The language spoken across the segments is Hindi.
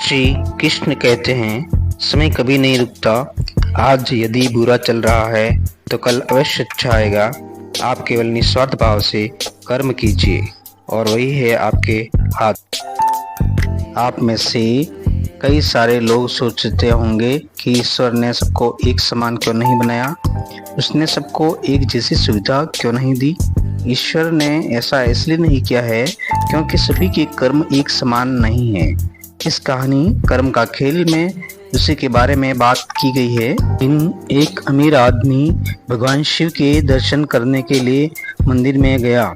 श्री कृष्ण कहते हैं, समय कभी नहीं रुकता। आज यदि बुरा चल रहा है तो कल अवश्य अच्छा आएगा। आप केवल निस्वार्थ भाव से कर्म कीजिए और वही है आपके हाथ। आप में से कई सारे लोग सोचते होंगे कि ईश्वर ने सबको एक समान क्यों नहीं बनाया, उसने सबको एक जैसी सुविधा क्यों नहीं दी। ईश्वर ने ऐसा इसलिए नहीं किया है क्योंकि सभी के कर्म एक समान नहीं है। इस कहानी कर्म का खेल में उसी के बारे में बात की गई है। एक अमीर आदमी भगवान शिव के दर्शन करने के लिए मंदिर में गया।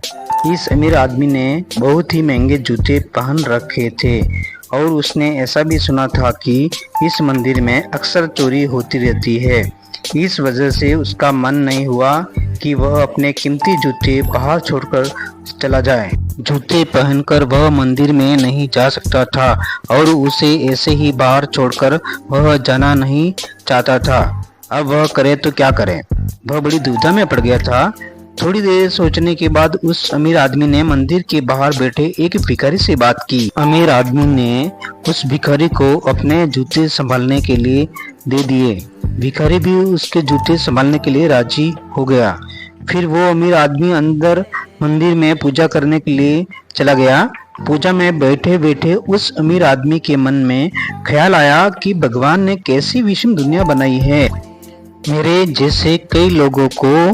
इस अमीर आदमी ने बहुत ही महंगे जूते पहन रखे थे और उसने ऐसा भी सुना था कि इस मंदिर में अक्सर चोरी होती रहती है। इस वजह से उसका मन नहीं हुआ कि वह अपने कीमती जूते बाहर छोड़कर चला जाए। जूते पहनकर वह मंदिर में नहीं जा सकता था और उसे ऐसे ही बाहर छोड़कर वह जाना नहीं चाहता था। अब वह करे तो क्या करे, वह बड़ी दुविधा में पड़ गया था। थोड़ी देर सोचने के बाद उस अमीर आदमी ने मंदिर के बाहर बैठे एक भिखारी से बात की। अमीर आदमी ने उस भिखारी को अपने जूते संभालने के लिए दे दिए। भिखारी भी उसके जूते संभालने के लिए राजी हो गया। फिर वो अमीर आदमी अंदर मंदिर में पूजा करने के लिए चला गया। पूजा में बैठे बैठे उस अमीर आदमी के मन में ख्याल आया कि भगवान ने कैसी विषम दुनिया बनाई है। मेरे जैसे कई लोगों को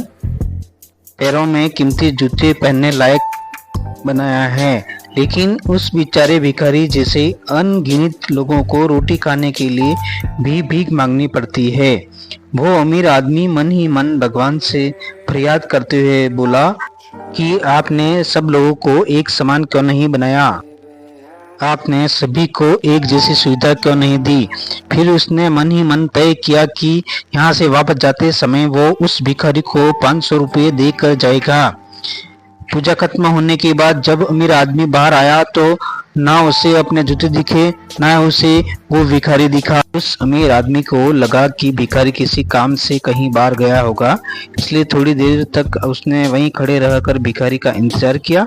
पैरों में कीमती जूते पहनने लायक बनाया है, लेकिन उस बेचारे भिखारी जैसे अनगिनत लोगों को रोटी खाने के लिए भी भीख मांगनी पड़ती है। वो अमीर आदमी मन ही मन भगवान से फरियाद करते हुए बोला कि आपने सब लोगों को एक समान क्यों नहीं बनाया, आपने सभी को एक जैसी सुविधा क्यों नहीं दी। फिर उसने मन ही मन तय किया कि यहाँ से वापस जाते समय वो उस भिखारी को 500 रुपये देकर जाएगा। पूजा खत्म होने के बाद जब अमीर आदमी बाहर आया तो ना उसे अपने जूते दिखे, ना उसे वो भिखारी दिखा। उस अमीर आदमी को लगा कि भिखारी किसी काम से कहीं बाहर गया होगा, इसलिए थोड़ी देर तक उसने वहीं खड़े रहकर भिखारी का इंतजार किया।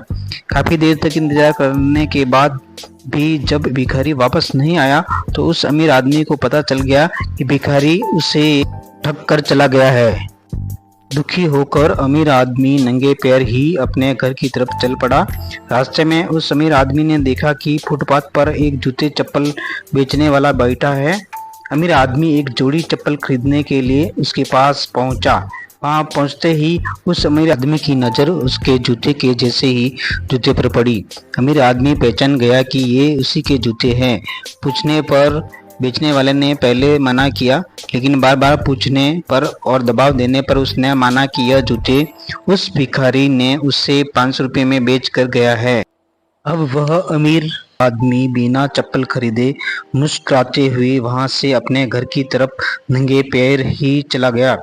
काफी देर तक इंतजार करने के बाद भी जब भिखारी वापस नहीं आया तो उस अमीर आदमी को पता चल गया कि भिखारी उसे ठग कर चला गया है। दुखी होकर अमीर आदमी नंगे पैर ही अपने घर की तरफ चल पड़ा। रास्ते में उस अमीर आदमी ने देखा कि फुटपाथ पर एक जूते चप्पल बेचने वाला बैठा है। अमीर आदमी एक जोड़ी चप्पल खरीदने के लिए उसके पास पहुंचा। वहां पहुंचते ही उस अमीर आदमी की नज़र उसके जूते के जैसे ही जूते पर पड़ी। अमीर आदमी पहचान गया कि ये उसी के जूते हैं। पूछने पर बेचने वाले ने पहले मना किया, लेकिन बार बार पूछने पर और दबाव देने पर उसने माना कि यह जूते उस भिखारी ने उससे 500 रुपये में बेच कर गया है। अब वह अमीर आदमी बिना चप्पल खरीदे मुस्कुराते हुए वहां से अपने घर की तरफ नंगे पैर ही चला गया।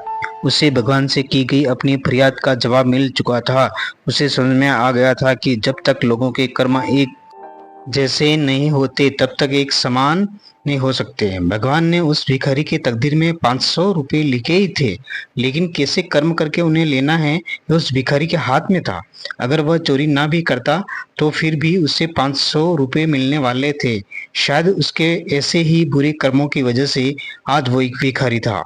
उसे भगवान से की गई अपनी फरियाद का जवाब मिल चुका था। उसे समझ में आ गया था कि जब तक लोगों के कर्म एक जैसे नहीं होते तब तक एक समान नहीं हो सकते। भगवान ने उस भिखारी के तकदीर में 500 रुपये लिखे ही थे, लेकिन कैसे कर्म करके उन्हें लेना है यह उस भिखारी के हाथ में था। अगर वह चोरी ना भी करता तो फिर भी उसे 500 रुपये मिलने वाले थे। शायद उसके ऐसे ही बुरे कर्मों की वजह से आज वो एक भिखारी था।